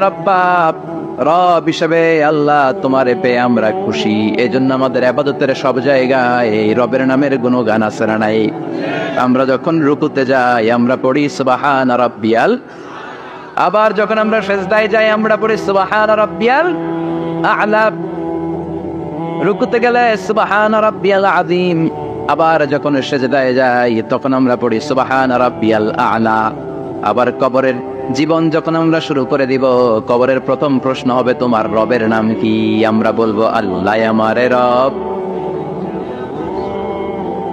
রব্বা, রব হিসেবে আল্লাহ তোমারে পেয়ে আমরা খুশি। এজন্য আমাদের ইবাদতের সব জায়গায় এই রবের নামের গুণগান আছে না নাই? আমরা যখন রুকুতে যাই আমরা পড়ি সুবহানা রাব্বিয়াল, আবার যখন আমরা সিজদায় যাই আমরা পড়ি সুবহানা রাব্বিয়াল আ'লা। রুকুতে গেলে সুবহানা রাব্বিয়াল আযীম, আবার যখন সিজদায় যাই তখন আমরা পড়ি সুবহানা রাব্বিয়াল আ'লা। আবার কবরের জীবন যখন আমরা শুরু করে দিব, কবরের প্রথম প্রশ্ন হবে তোমার রবের নাম কি? আমরা বলবো আল্লাহ আমারে রব,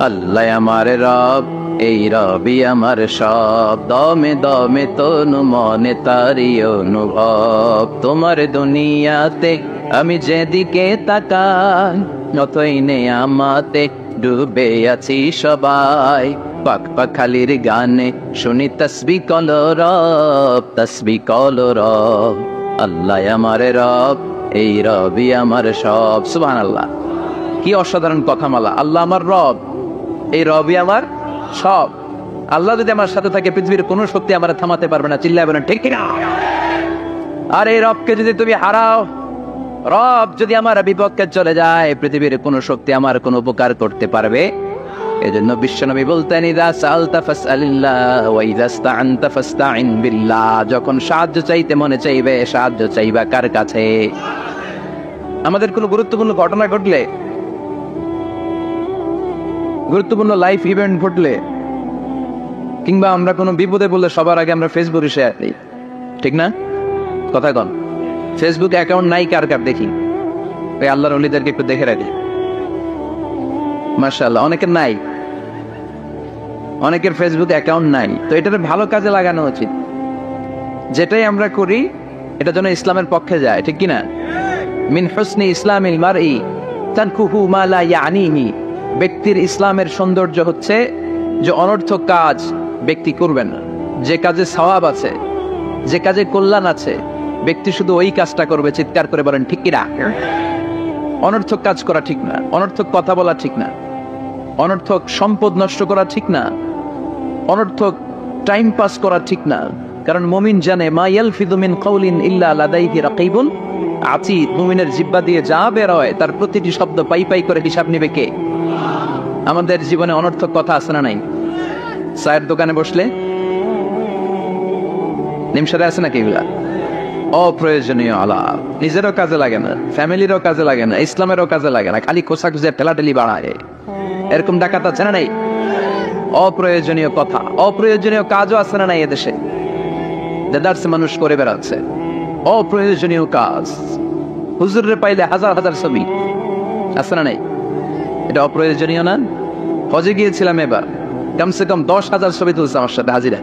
আল্লাহ আমারে রব, এই রবি আমার সব। দমে দমে তনু মনে তারি অনুভব, তোমার দুনিয়াতে আমি যেদিকে তাকাই নতই নেয়ামতে ডুবে আছি সবাই। পাক পাখালির গানে শুনি তসবিহ কল রব, তসবিহ কল রব, আল্লাহ আমারে রব, এই রবি আমার সব। সুবহানাল্লাহ, কি অসাধারণ কথামালা। আল্লাহ আমার রব, এই রবি আমার সব। আল্লাহ যদি আমার সাথে থাকে পৃথিবীর কোনো শক্তি আমার থামাতে পারবে না। চিল্লায় বলেন ঠিক কিনা? আর এই রবকে যদি তুমি হারাও, রব যদি আমার বিপক্ষে চলে যায়, পৃথিবীর কোনো শক্তি আমার কোনো উপকার করতে পারবে? এজন্য বিশ্বনবী বলতেন ইযা সাআলতা ফাসআলিল্লাহ ওয়া ইযা ইসতাআনতা ফাসতাইন বিল্লাহ। যখন সাহায্য চাইতে মনে চাইবে, সাহায্য চাইবা কার কাছে? আমাদের কোনো গুরুত্বপূর্ণ ঘটনা ঘটলে, গুরুত্বপূর্ণ লাইফ ইভেন্ট ঘটলে, কিংবা আমরা কোনো বিপদে বললে সবার আগে আমরা ফেসবুকে শেয়ার দিই, ঠিক না? কথা কন, ফেসবুক অ্যাকাউন্ট নাই কার কার দেখি, ওই আল্লাহর ওলিদেরকে একটু দেখে রাখি। মাশাআল্লাহ, অনেকের নাই, অনেকের ফেসবুক অ্যাকাউন্ট নাই। তো এটার ভালো কাজে লাগানো উচিত। যেটাই আমরা করি এটা যেন ইসলামের পক্ষে যায়, ঠিক কিনা? মিন হুসনি ইসলামিল মারই তানকুহু মা লা ইয়ানিহি। ব্যক্তির ইসলামের সৌন্দর্য হচ্ছে যে অনর্থক কাজ ব্যক্তি করবে না। যে কাজে সওয়াব আছে, যে কাজে কল্যাণ আছে, ব্যক্তি শুধু ওই কাজটা করবে। চিৎকার করে বলেন ঠিক কিনা? অনর্থক কাজ করা ঠিক না, অনর্থক কথা বলা ঠিক না, অনর্থক সম্পদ নষ্ট করা ঠিক না, অনর্থক টাইম পাস করা ঠিক না। কারণ মুমিন জানে মা ইয়ালফিযু মিন কাউলিন ইল্লা লাদাইহি রাকিবুন আতীদ। মুমিনের জিহ্বা দিয়ে যা বের হয় তার প্রতিটি শব্দ পাই পাই করে হিসাব নেবে কে? আমাদের জীবনে অনর্থক কথা আছে না নাই? চায়ের দোকানে বসলে নিমসারে আছে নাকি এগুলা? অপ্রয়োজনীয় আলাপ, নিজেরও কাজে লাগে না, ফ্যামিলিরও কাজে লাগে না, ইসলামেরও কাজে লাগে না, খালি খোসাখুঁজে ঠেলাঠেলি বাড়ায়। এরকম ডাকাত আছে না নাই? অপ্রয়োজনীয় কথা, অপ্রয়োজনীয় কাজও আছে না নাই এদেশে? দেদারসে মানুষ করে বেড়াচ্ছে অপ্রয়োজনীয় কাজ। হুজুরে পাইলে হাজার হাজার ছবি আছে না নাই? এটা অপ্রয়োজনীয় না? হজে গিয়েছিলাম এবার, কমসে কম 10,000 ছবি তুলছে আমার সাথে হাজিরা।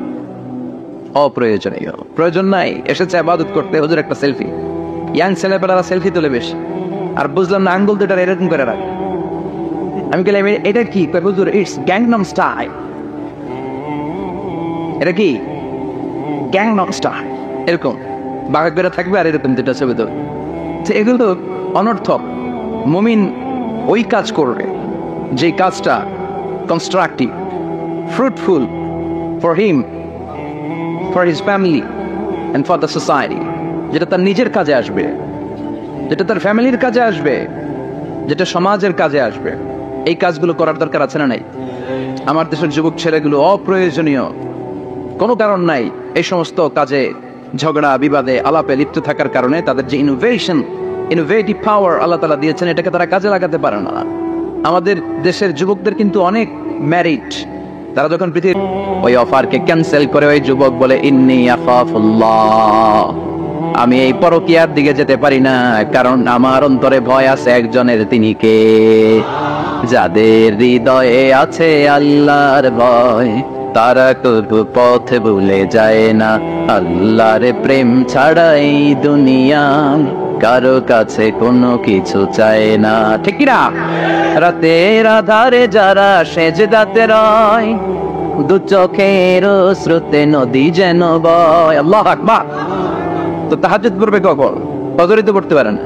অপ্রয়োজনীয়, প্রয়োজন নাই। এসেছে ইবাদত করতে, হুজুর একটা সেলফি। ইয়াং ছেলেপেলারা সেলফি তুলে বেশি। আর বুঝলাম না আঙ্গুল দুটার এরকম করে রাখ। আমি বললাম এটা কি? হুজুর ইটস গ্যাংনম স্টাইল। এটা কি? Gangnam style. এরকম বাঘা করে থাকবে আর এরকম দুটা ছবি তুলবে। এগুলো অনর্থক। মুমিন ওই কাজ করবে যে কাজটা constructive, fruitful for him, for his family and for the society, যেটা তার নিজের কাজে আসবে, যেটা তার ফ্যামিলির কাজে আসবে, যেটা সমাজের কাজে আসবে। এই কাজগুলো করার দরকার আছে না নাই? আমার দেশের যুবক ছেলেগুলো অপ্রয়োজনীয়, কোনো কারণ নাই এই সমস্ত কাজে ঝগড়া বিবাদে আলাপে লিপ্ত থাকার কারণে তাদের যে ইনোভেটিভ পাওয়ার আল্লাহ তাআলা দিয়েছেন এটাকে তারা কাজে লাগাতে পারে না। আমাদের দেশের যুবকদের কিন্তু অনেক ম্যারিড, তারা যখন পৃথিবী ওই অফারকে ক্যান্সেল করে ওই যুবক বলে ইন্নী আখাফুল্লাহ, আমি এই পরকীয়ার দিকে যেতে পারি না, কারণ আমার অন্তরে ভয় আছে একজনের, তিনি কে? যাদের হৃদয়ে আছে আল্লাহর ভয় তারা কবু পথ ভুলে যায় না। আল্লাহর প্রেম ছাড়া এই দুনিয়া কারো কাছে কোনো কিছু চায় না, ঠিক না? রাতের আধারে যারা সেজদাতে রয়, দু চোখের স্রোতে নদী যেন বয়। আল্লাহু আকবার। তো তাহাজ্জুদ পড়বে কখন? ফজরে তো পড়তে পারেন,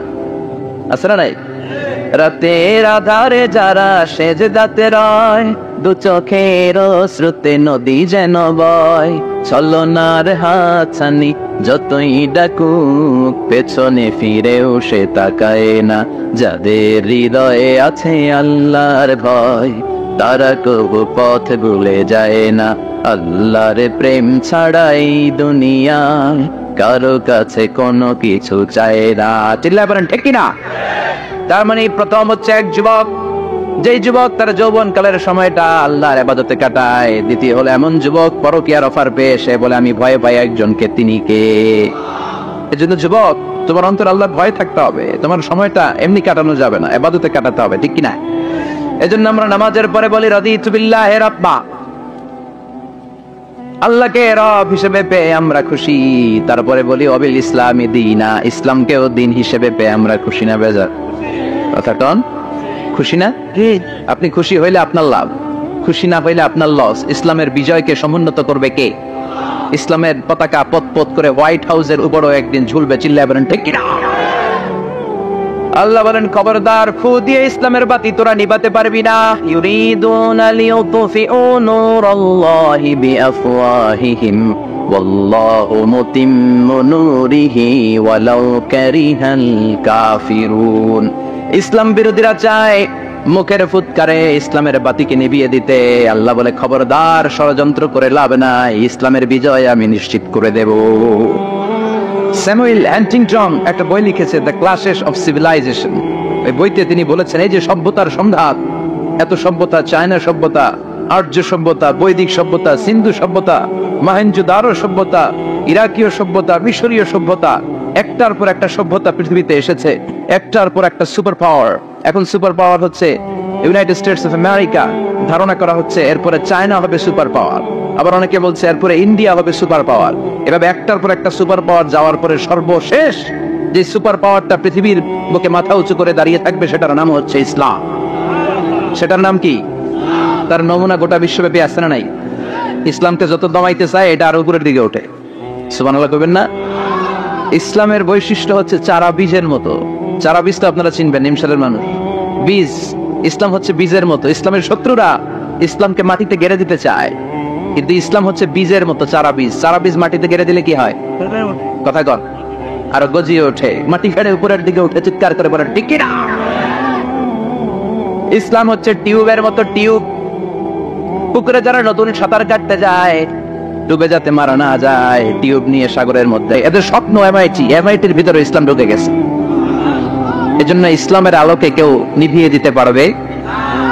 আছে না নাই? রাতের আধারে যারা সেজদাতে রয়, দু চোখের শ্রুতে নদী যেন বয়, ছলনার হাতছানি যতই ডাকুক পেছনে ফিরেও সে তাকায় না। যাদের হৃদয়ে আছে আল্লাহর ভয়, তারা কবু পথ ভুলে যায় না। আল্লাহর প্রেম ছাড়াই দুনিয়ায় কারো কাছে কোনো কিছু চায় না। চিল্লায় বলেন ঠিক কিনা? তার মানে প্রথম হচ্ছে এক যুবক, যেই যুবক তার যৌবন কালের সময়টা আল্লাহর ইবাদতে কাটায়। দ্বিতীয় হলো এমন যুবক পরকীয়ার অফার পেয়ে সে বলে আমি ভয়ে পাই একজনকে, তিনি কে? এজন্য যুবক, তোমার অন্তর আল্লাহর ভয় থাকতে হবে। তোমার সময়টা এমনি কাটানো যাবে না, ইবাদতে কাটাতে হবে, ঠিক কিনা? এজন্য আমরা নামাজের পরে বলি রাদিতু বিল্লাহি রাব্বা, আল্লাহকে রব হিসেবে পেয়ে আমরা খুশি। তারপরে বলি অবিল ইসলামি দীনা, ইসলামকেও দিন হিসেবে পেয়ে আমরা খুশি না বেজার? কথা কন, খুশি না? আপনি খুশি হইলে আপনার লাভ, খুশি না হইলে আপনার লস। ইসলামের বিজয়কে সমুন্নত করবে কে? ইসলামের পতাকা পত করে হোয়াইট হাউসের উপরও একদিন ঝুলবে। চিল্লায় বলেন ঠিক কিনা? আল্লাহ বলেন খবরদার, ফু দিয়ে ইসলামের বাতি তোরা নিভাতে পারবি না। ইউরিদুনা লিউতফিউ নূরাল্লাহি বিআফওয়াহিহিম ওয়াল্লাহু মুতিম্মু নূরিহি ওয়ালাউ কারিহাল কাফিরুন। ইসলাম বিরোধীরা চায় মুখের ফুৎকারে ইসলামের বাতিকে নিভিয়ে দিতে। আল্লাহ বলে খবরদার, ষড়যন্ত্র করে লাভ নাই, ইসলামের বিজয় আমি নিশ্চিত করে দেব। স্যামুয়েল হ্যান্টিংটন একটা বই লিখেছে, দ্য ক্লাশেস অফ সিভিলাইজেশন। ওই বইতে তিনি বলেছেন এই যে সভ্যতার সন্ধান, এত সভ্যতা, চায়না সভ্যতা, আর্য সভ্যতা, বৈদিক সভ্যতা, সিন্ধু সভ্যতা, মহেঞ্জোদারো সভ্যতা, ইরাকীয় সভ্যতা, মিশরীয় সভ্যতা, একটার পর একটা সভ্যতা পৃথিবীতে এসেছে, একটার পর একটা সুপার পাওয়ার। এখন সুপার পাওয়ার হচ্ছে ইউনাইটেড স্টেটস অফ আমেরিকা, ধারণা করা হচ্ছে এরপরে চায়না হবে সুপার পাওয়ার, আবার অনেকে বলছে এরপরে ইন্ডিয়া হবে সুপার পাওয়ার। এভাবে একটার পর একটা সুপার পাওয়ার যাওয়ার পরে সর্বশেষ যে সুপার পাওয়ারটা পৃথিবীর বুকে মাথা উঁচু করে দাঁড়িয়ে থাকবে সেটার নাম হচ্ছে ইসলাম। সেটার নাম কি? তার নমুনা গোটা বিশ্বব্যাপী আছে না নাই? ইসলামকে যত দমাইতে চায় এটা আরো উপরের দিকে ওঠে। সুবহানাল্লাহ কইবেন না? ইসলামের বৈশিষ্ট্য হচ্ছে চারা বীজের মতো। চারা বীজ তো আপনারা চিনবেন, নিমসালের মানুষ। বীজ, ইসলাম হচ্ছে বীজের মতো। ইসলামের শত্রুরা ইসলামকে মাটিতে গেড়ে দিতে চায়, কিন্তু ইসলাম হচ্ছে বীজের মতো, চারা বীজ। চারা বীজ মাটিতে গেড়ে দিলে কি হয়? কথা কন, আরো গজিয়ে ওঠে, মাটি ফেড়ে উপরের দিকে উঠে চিৎকার করে বলেন ঠিক কিনা? ইসলাম হচ্ছে টিউবের মতো। টিউব, পুকুরে যারা নতুন সাঁতার কাটতে যায় ডুবে যাতে মারা না যায়, টিউব নিয়ে সাগরের মধ্যে, এদের স্বপ্ন এমআইটির ভিতরে ইসলাম ঢুকে গেছে। এজন্য ইসলামের আলোকে কেউ নিভিয়ে দিতে পারবে?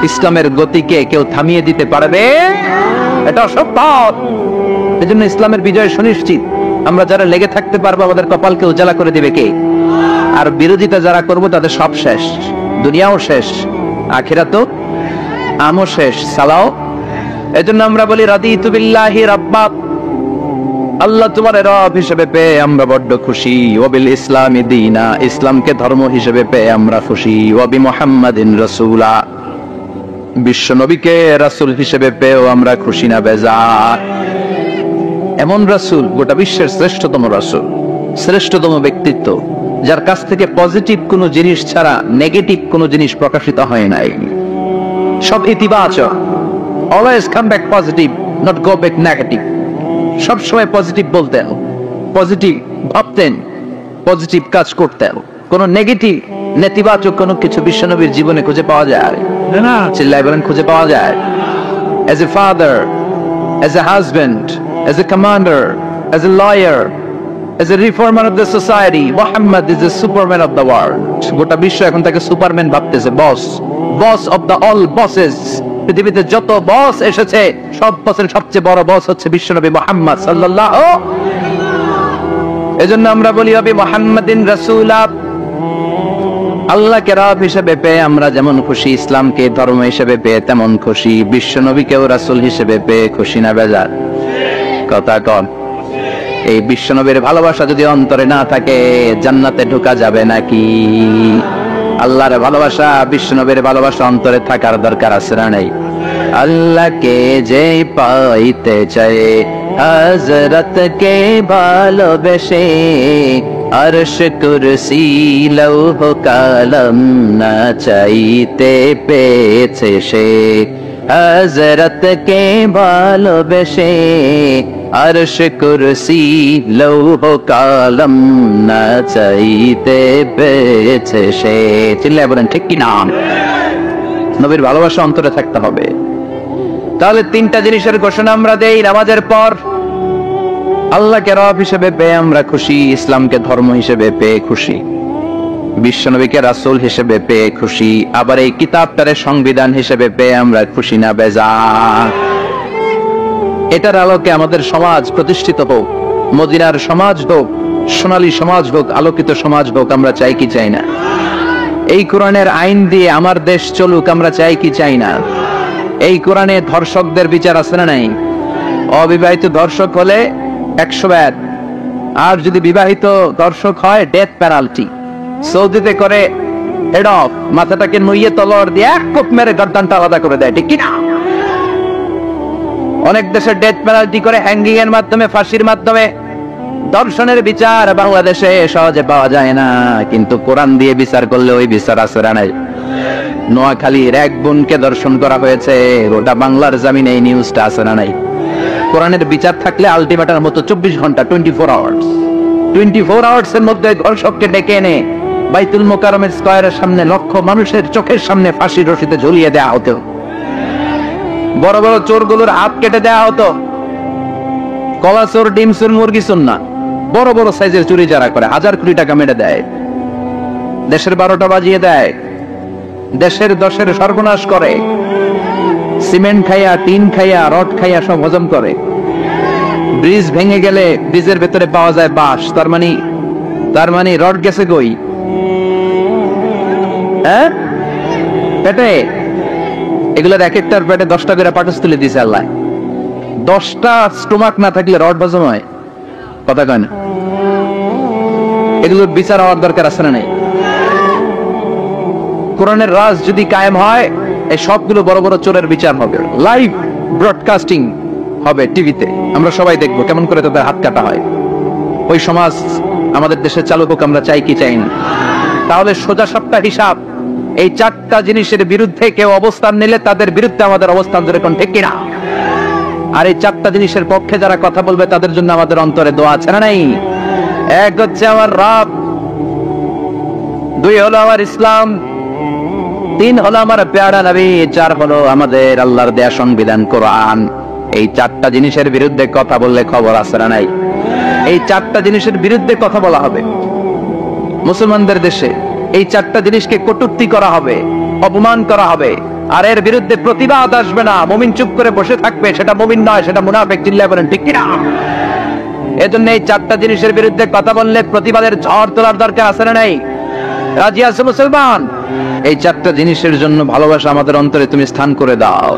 ইসলামের গতিকে কেউ থামিয়ে দিতে পারবে? এটা সত্য। এজন্য ইসলামের বিজয় সুনিশ্চিত। আমরা যারা লেগে থাকতে পারবো আমাদের কপালকে উজালা করে দিবে কে? আর বিরোধিতা যারা করবো তাদের সব শেষ, দুনিয়াও শেষ, আখিরাতও আমও শেষ, সালাও। এজন্য আমরা বলি রাদিতু বিল্লাহি রাব্বা, আল্লাহ তোমার রব হিসেবে পেয়ে আমরা বড্ড খুশি। ওয়াবিল ইসলামি দীনা, ইসলামকে ধর্ম হিসেবে পেয়ে আমরা খুশি। ওয়াবি মুহাম্মাদিন রাসূলা, বিশ্ব নবীকে রাসূল হিসেবে পেয়েও আমরা খুশি না বেজার? এমন রাসূল, গোটা বিশ্বের শ্রেষ্ঠতম রাসূল, শ্রেষ্ঠতম ব্যক্তিত্ব, যার কাছ থেকে পজিটিভ কোনো জিনিস ছাড়া নেগেটিভ কোনো জিনিস প্রকাশিত হয় নাই। সব ইতিবাচক, always come back positive, not go back negative. সব সময় পজিটিভ বলতেন, পজিটিভ ভাবতেন, পজিটিভ কাজ করতেন। কোন নেগেটিভ, নেতিবাচক কোনো কিছু বিশ্বনবীর জীবনে খুঁজে পাওয়া যায় না? চিল্লায় বলেন খুঁজে পাওয়া যায়? As a father, as a husband, as a commander, as a lawyer, as a reformer of the society, Muhammad is the superman of the world. গোটা বিশ্ব এখন তাকে সুপারম্যান ভাবতেছে, boss, boss of the all bosses. পৃথিবীতে যত বস এসেছে সব বসের সবচেয়ে বড় বস হচ্ছে বিশ্বনবী মুহাম্মদ সাল্লাল্লাহু। এজন্য আমরা বলি নবী মুহাম্মাদিন রাসূলা, আল্লাহকে রব হিসেবে পেয়ে আমরা যেমন খুশি, ইসলামকে ধর্ম হিসেবে পেয়ে তেমন খুশি, বিশ্বনবীকেও রাসূল হিসেবে পেয়ে খুশি না বেজার? কথা কন। এই বিশ্বনবীর ভালোবাসা যদি অন্তরে না থাকে জান্নাতে ঢোকা যাবে নাকি? আল্লাহর ভালোবাসা, বিশ্বনবীর ভালোবাসা অন্তরে থাকার দরকার আছে না নাই? আল্লাহকে যে পাইতে চায় হযরতকে ভালোবেসে अर्श कुर्सी लौह कलम ना चाইতে পেয়েছে সে হযরত কে ভালোবেসে अर्श कुर्सी लौह कलम ना চাইতে পেয়েছে সে চিল্লায় বলেন ঠিক কি না নবীর ভালোবাসা অন্তরে থাকতে হবে তাহলে তিনটা জিনিসের ঘোষণা আমরা দেই নামাজের পর আল্লাহকে রব হিসেবে পেয়ে আমরা খুশি ইসলামকে ধর্ম হিসেবে পেয়ে খুশি বিশ্বনবীকে রাসূল হিসেবে পেয়ে খুশি আবার এই কিতাবটারে সংবিধান হিসেবে পেয়ে আমরা খুশি না বেজার এটার আলোকে আমাদের সমাজ প্রতিষ্ঠিত হোক মদিনার সমাজ হোক সোনালী সমাজ হোক আলোকিত সমাজ হোক আমরা চাই কি চাই না এই কোরআনের আইন দিয়ে আমার দেশ চলুক আমরা চাই কি চাই না এই কোরআনে ধর্ষকদের বিচার আছে না নাই অবিবাহিত ধর্ষক হলে 100 বার আর যদি বিবাহিত ধর্ষক হয় ডেথ পেনাল্টি সৌদিতে করে হেড অফ মাথাটাকে নুইয়ে তলোয়ার দিয়ে এক কোপ মেরে গর্দানটা আলাদা করে দেয় ঠিক কি না অনেক দেশে ডেথ পেনাল্টি করে হ্যাঙ্গিং এর মাধ্যমে ফাঁসির মাধ্যমে দর্শনের বিচার বাংলাদেশে সহজে পাওয়া যায় না কিন্তু কোরআন দিয়ে বিচার করলে ওই বিচার আছে না নাই নোয়াখালীর এক বোনকে দর্শন করা হয়েছে গোটা বাংলার জমিনে এই নিউজটা আছে না নাই কোরআনের বিচার থাকলে আলটিমেটার মতো 24 ঘন্টা 24 আওয়ার্স এর মধ্যে ধর্ষককে ডেকে এনে বাইতুল মোকাররমের স্কয়ারের সামনে লক্ষ মানুষের চোখের সামনে ফাঁসির রশিতে ঝুলিয়ে দেওয়া হতো বড় বড় চোরগুলোর হাত কেটে দেওয়া হতো কলা চোর ডিম চোর মুরগি চোর না বড় বড় সাইজের চুরি যারা করে 1000 কোটি টাকা মেরে দেয় দেশের 12টা বাজিয়ে দেয় দেশের 10-এর সর্বনাশ করে সিমেন্ট খাইয়া টিন খাইয়া রড খাইয়া সব হজম করে ব্রিজ ভেঙে গেলে ব্রিজের ভেতরে পাওয়া যায় বাঁশ তার মানে রড গেছে কই হ্যাঁ পেটে এগুলোর এক একটার পেটে 10টা করে পাটস তুলে দিয়েছে আল্লাহ 10টা স্টোমাক না থাকলে রড হজম হয় কথা কয় না এগুলোর বিচার হওয়ার দরকার আছে না নাই কোরআনের রাজ যদি কায়েম হয় এই সবগুলো বড় বড় চোরের বিচার হবে লাইভ ব্রডকাস্টিং হবে টিভিতে আমরা সবাই দেখবো কেমন করে তাদের হাত কাটা হয় ওই সমাজ আমাদের দেশে চালু হোক আমরা চাই কি চাই না তাহলে সোজা সাপটা হিসাব এই 4টা জিনিসের বিরুদ্ধে কেউ অবস্থান নিলে তাদের বিরুদ্ধে আমাদের অবস্থান যেরকম ঠিক কিনা আর এই 4টা জিনিসের পক্ষে যারা কথা বলবে তাদের জন্য আমাদের অন্তরে দোয়া আছে না নাই এক হচ্ছে আমার রব 2 হলো আমার ইসলাম 3 হলো আমার প্যারা নবী 4 হলো আমাদের আল্লাহর দেয়া সংবিধান কোরআন এই 4টা জিনিসের বিরুদ্ধে কথা বললে খবর আছে না নাই এই 4টা জিনিসের বিরুদ্ধে কথা বলা হবে মুসলমানদের দেশে এই 4টা জিনিসকে কটূক্তি করা হবে অপমান করা হবে আর এর বিরুদ্ধে প্রতিবাদ আসবে না মুমিন চুপ করে বসে থাকবে সেটা মুমিন নয় সেটা মুনাফিক চিল্লায় বলেন ঠিক কি না এজন্য এই 4টা জিনিসের বিরুদ্ধে কথা বললে প্রতিবাদের ঝড় তোলার দরকার আছে না নাই রাজি আছে মুসলমান এই 4টা জিনিসের জন্য ভালোবাসা আমাদের অন্তরে তুমি স্থান করে দাও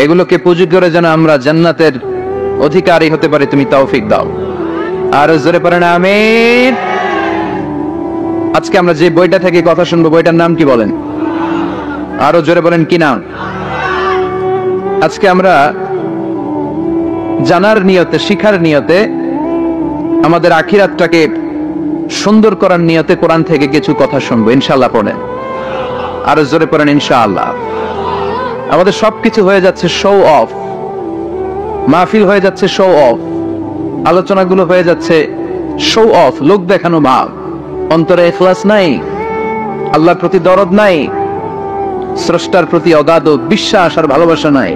এগুলোকে পুঁজি করে যেন আমরা জান্নাতের অধিকারী হতে পারি তুমি তৌফিক দাও আর জোরে পড়েন আমিন আজকে আমরা যে বইটা থেকে কথা শুনবো বইটার নাম কি বলেন আরো জোরে বলেন কি নাম আজকে আমরা জানার নিয়তে শিখার নিয়তে আমাদের আখিরাতটাকে সুন্দর করার নিয়তে কোরআন থেকে কিছু কথা শুনবো ইনশাআল্লাহ পড়েন আরো জোরে পড়েন ইনশাআল্লাহ আমাদের সবকিছু হয়ে যাচ্ছে শো অফ মাহফিল হয়ে যাচ্ছে শো অফ আলোচনাগুলো হয়ে যাচ্ছে শো অফ লোক দেখানো ভাব অন্তরে ইখলাস নাই আল্লাহর প্রতি দরদ নাই স্রষ্টার প্রতি অগাধ বিশ্বাস আর ভালোবাসা নাই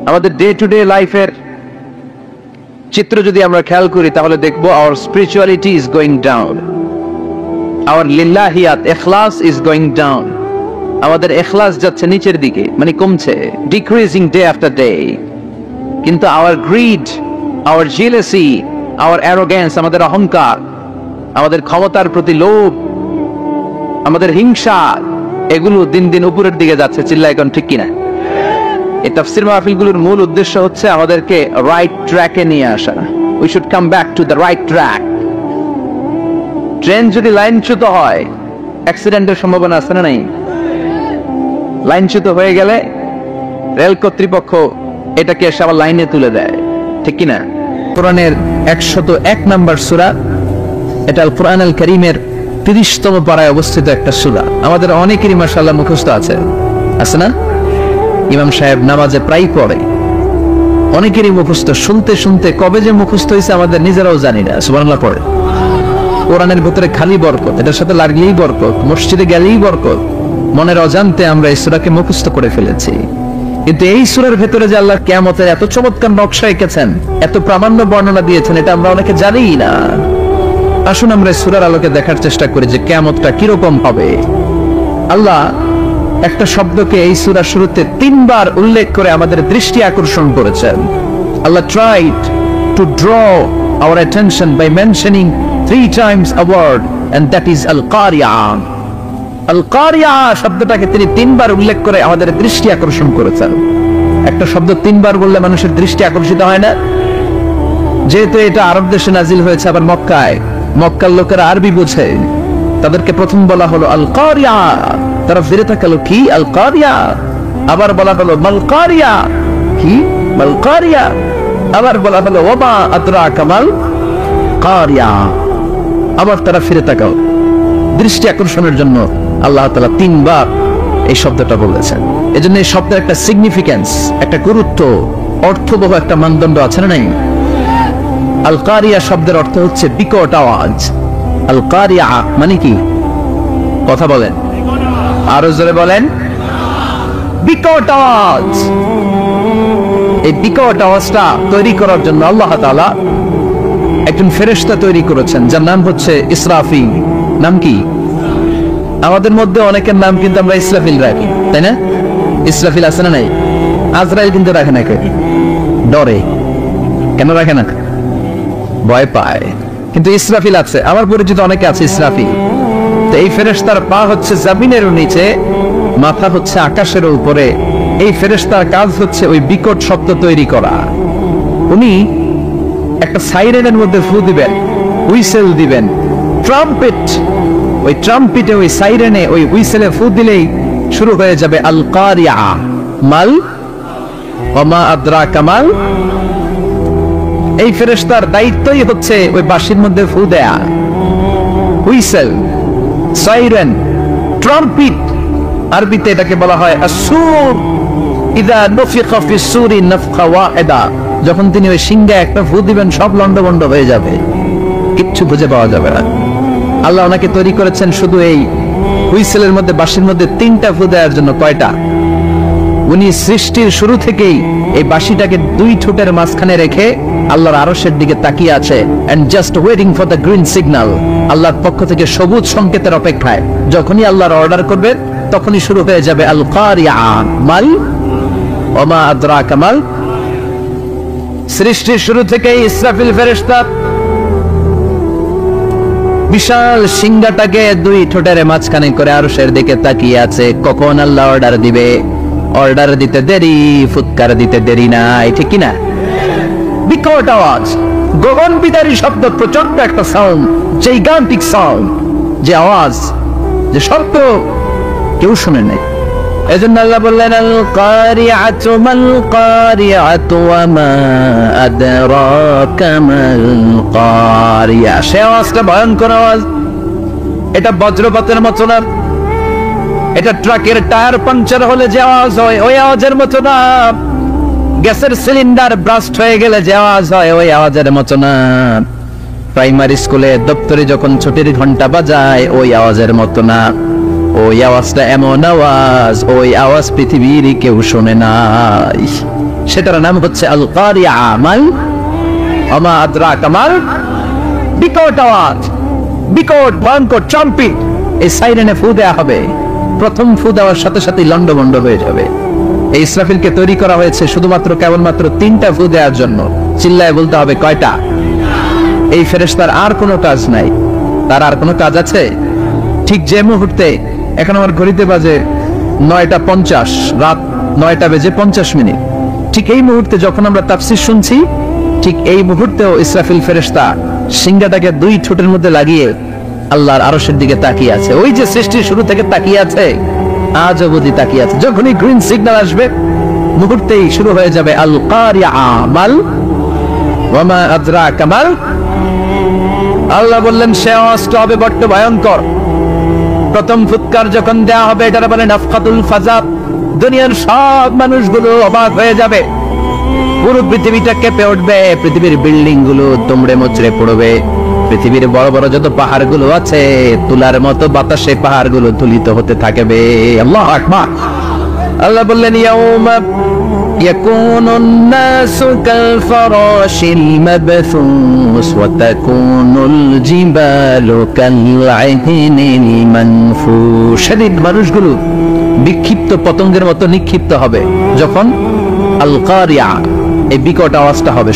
আমাদের ডে টু ডে লাইফের চিত্র যদি আমরা খেয়াল করি তাহলে দেখবো our spirituality is going down our লিল্লাহিয়াত ইখলাস ইজ গোয়িং ডাউন আমাদের ইখলাস যাচ্ছে নিচের দিকে মানে কমছে ডিক্রিজিং ডে আফটার ডে কিন্তু our greed our jealousy our arrogance আমাদের অহংকার আমাদের ক্ষমতার প্রতি লোভ আমাদের হিংসা এগুলো দিন দিন উপরের দিকে যাচ্ছে চিল্লা এখন ঠিক কিনা এই তাফসীর মাহফিলগুলোর মূল উদ্দেশ্য হচ্ছে আমাদেরকে রাইট ট্র্যাকে নিয়ে আসা we should come back to the right track train যদি লাইনচ্যুত হয় অ্যাক্সিডেন্টের সম্ভাবনা আছে না নাই লাইনচ্যুত হয়ে গেলে রেল কর্তৃপক্ষ এটাকে এসে আবার লাইনে তুলে দেয় ঠিক কিনা কোরআনের 101 নম্বর সূরা এটা আল কোরআন আল কারীমের 30তম পারায় অবস্থিত একটা সূরা। আমাদের অনেকেরই মাশাআল্লাহ মুখস্থ আছে না? ইমাম সাহেব নামাজে প্রায় পড়ে, অনেকেরই মুখস্থ। শুনতে শুনতে কবে যে মুখস্থ হয়েছে আমাদের নিজেরাও জানি না। সুবহানাল্লাহ পড়ে। কোরআনের ভিতরে খালি বরকত, এটার সাথে লাগলেই বরকত, মসজিদে গেলেই বরকত। মনের অজান্তে আমরা এই সূরাকে মুখস্থ করে ফেলেছি। কিন্তু এই সূরার ভেতরে যে আল্লাহ কিয়ামতের এত চমৎকার নকশা এঁকেছেন, এত প্রামাণ্য বর্ণনা দিয়েছেন, এটা আমরা অনেকে জানিই না। আসুন আমরা এই সূরার আলোকে দেখার চেষ্টা করি যে কিয়ামতটা কিরকম হবে। আল্লাহ একটা শব্দকে এই সূরার শুরুতে 3 বার উল্লেখ করে আমাদের দৃষ্টি আকর্ষণ করেছেন। আল্লাহ tried to draw our attention by mentioning 3 times a word, and that is al-qari'ah. al-qari'ah শব্দটাকে তিনি 3 বার উল্লেখ করে আমাদের দৃষ্টি আকর্ষণ করেছেন। একটা শব্দ 3 বার বললে মানুষের দৃষ্টি আকর্ষিত হয় না? যেহেতু এটা আরব দেশে নাজিল হয়েছে, আবার মক্কায়, মক্কার লোকেরা আরবি বোঝে, তাদেরকে প্রথম বলা হলো আল-কারিয়া। তারা ফিরে তাকালো, কি আল-কারিয়া? আবার বলা হলো মাল কারিয়া, কি মাল কারিয়া? আবার বলা হলো ওমা আদরাকা মাল কারিয়া। আবার তারা ফিরে তাকাও। দৃষ্টি আকর্ষণের জন্য আল্লাহ তাআলা 3 বার এই শব্দটা বলেছেন। এজন্য এই শব্দের একটা সিগনিফিকেন্স, একটা গুরুত্ব, অর্থবহ একটা মানদণ্ড আছে না নাই? আল কারিয়া শব্দের অর্থ হচ্ছে বিকট আওয়াজ। আল কারিয়া মানে কি? কথা বলেন, আরো জোরে বলেন। বিকট আওয়াজ। এই বিকট আওয়াজটা তৈরি করার জন্য আল্লাহ তাআলা একজন ফেরেশতা তৈরি করেছেন, যার নাম হচ্ছে ইসরাফিল। নাম কি? আমাদের মধ্যে অনেকের নাম কিন্তু আমরা ইসরাফিল রাখি, তাই না? ইসরাফিল আছে না নাই? আজরাইল কিন্তু রাখে না। ডরে কেন রাখে না? ভয় পায়। কিন্তু ইসরাফিল আছে, আমার পরিচিত অনেকে আছে ইসরাফিল। তো এই ফেরেশতার পা হচ্ছে জমিনের নিচে, মাথা হচ্ছে আকাশের উপরে। এই ফেরেশতার কাজ হচ্ছে ওই বিকট শব্দ তৈরি করা। উনি একটা সাইরেনের মধ্যে ফু দিবেন, হুইসেল দিবেন, ট্রাম্পেট। ওই ট্রাম্পেটে, ওই সাইরেনে, ওই হুইসেলে ফু দিলেই শুরু হয়ে যাবে আল কারিয়া। মাল ওমা আদরাকা মাল। এই ফেরেশতার দায়িত্বই হচ্ছে ওই বাঁশির মধ্যে ফু দেয়া। হুইসেল, সাইরেন, ট্রাম্পেট, আরবিতে এটাকে বলা হয় আসুর। ইযা নুফিখা ফিস সূরি নাফখা ওয়াহিদা। যখন তিনি ওই সিংহে একটা ফু দিবেন, সব লন্ডভন্ড হয়ে যাবে, কিচ্ছু খুঁজে পাওয়া যাবে না। আল্লাহ ওনাকে তৈরি করেছেন শুধু এই হুইসেলের মধ্যে, বাঁশির মধ্যে 3টা ফু দেওয়ার জন্য। কয়টা? উনি সৃষ্টির শুরু থেকেই এই বাঁশিটাকে 2 ঠোঁটের মাঝখানে রেখে আল্লাহর আরশের দিকে তাকিয়ে আছে, and just waiting for the green signal। আল্লাহর পক্ষ থেকে সবুজ সংকেতের অপেক্ষায়। যখনই আল্লাহর অর্ডার করবে, তখনই শুরু হয়ে যাবে আল কারিয়া। মাল ওমা আদরাকা মাল। সৃষ্টির শুরু থেকেই ইসরাফিল ফেরেশতা বিশাল সিংহাটাকে 2 ঠোঁটের মাঝখানে করে আরশের দিকে তাকিয়ে আছে, কখন আল্লাহ অর্ডার দিবে। অর্ডার দিতে দেরি, ফুৎকার দিতে দেরি নাই, ঠিক কিনা? বিকট আওয়াজ, গগন বিদারী শব্দ, প্রচন্ড একটা সাউন্ড, জাইগান্টিক সাউন্ড, যে আওয়াজ, যে শব্দ কেউ শুনে নাই। এজন্য আল্লাহ বললেন আল কারিআতু মাল কারিআতু ওয়া মা আদরাকা মাল কারিয়া। সে আওয়াজটা ভয়ঙ্কর আওয়াজ। এটা বজ্রপাতের মতো না, এটা ট্রাকের টায়ার পাংচার হলে যে আওয়াজ হয় ওই আওয়াজের মতো না, গ্যাসের সিলিন্ডার ব্রাস্ট হয়ে গেলে যে আওয়াজ হয় ওই আওয়াজের মতো না, প্রাইমারি স্কুলে দপ্তরে যখন ছুটির ঘন্টা বাজায় ওই আওয়াজের মতো না। ওই আওয়াজটা এমন আওয়াজ, ওই আওয়াজ পৃথিবীর কেউ শোনে নাই। সেটার নাম হচ্ছে আল কারিয়া। মাল ওমা আদরাকা মাল। বিকট আওয়াজ, বিকট ভয়ঙ্কর ট্রাম্পেট। এই সাইরেনে ফু দেয়া হবে, প্রথম ফু দেওয়ার সাথে সাথে লন্ডভন্ড হয়ে যাবে। এই ইসরাফিলকে তৈরি করা হয়েছে শুধুমাত্র কেবলমাত্র 3টা ফু দেওয়ার জন্য। চিল্লায় বলতে হবে কয়টা? এই ফেরেশতার আর কোনো কাজ নাই। তার আর কোনো কাজ আছে? ঠিক যে মুহূর্তে, এখন আমার ঘড়িতে বাজে 9:50, রাত 9:50, ঠিক এই মুহূর্তে যখন আমরা তাফসীর শুনছি, ঠিক এই মুহূর্তেও ইসরাফিল ফেরেশতা সিংহাটাকে 2 ঠোঁটের মধ্যে লাগিয়ে আল্লাহর আরশের দিকে তাকিয়ে আছে। ওই যে সৃষ্টির শুরু থেকে তাকিয়ে আছে, আজ অবধি তাকিয়ে আছে। যখনই গ্রিন সিগন্যাল আসবে, মুহূর্তেই শুরু হয়ে যাবে আল কারিয়া। মাল ওয়া মা আদরাকা মাল। আল্লাহ বললেন সে আওয়াজটা হবে বড্ড ভয়ঙ্কর। প্রথম ফুৎকার যখন দেয়া হবে, এটার বলে নাফখাতুল ফাজা। দুনিয়ার সব মানুষগুলো অবাক হয়ে যাবে, পুরো পৃথিবীটা কেঁপে উঠবে, পৃথিবীর বিল্ডিং গুলো দুমড়ে মুচড়ে পড়বে, পৃথিবীর বড় বড় যত পাহাড় গুলো আছে তুলার মতো বাতাসে পাহাড় গুলো তুলিত হতে থাকবে। আল্লাহু আকবার। আল্লাহ বললেন ইয়াউমা ইয়াকুনুন নাসু কালফারাশিল মাবথুস ওয়া তাকুনুল জিবালু কালআইনিল মানফুশ। সেদিন মানুষগুলো বিক্ষিপ্ত পতঙ্গের মতো নিক্ষিপ্ত হবে, যখন আল কারিয়া এই বিকট আওয়াজটা হবে।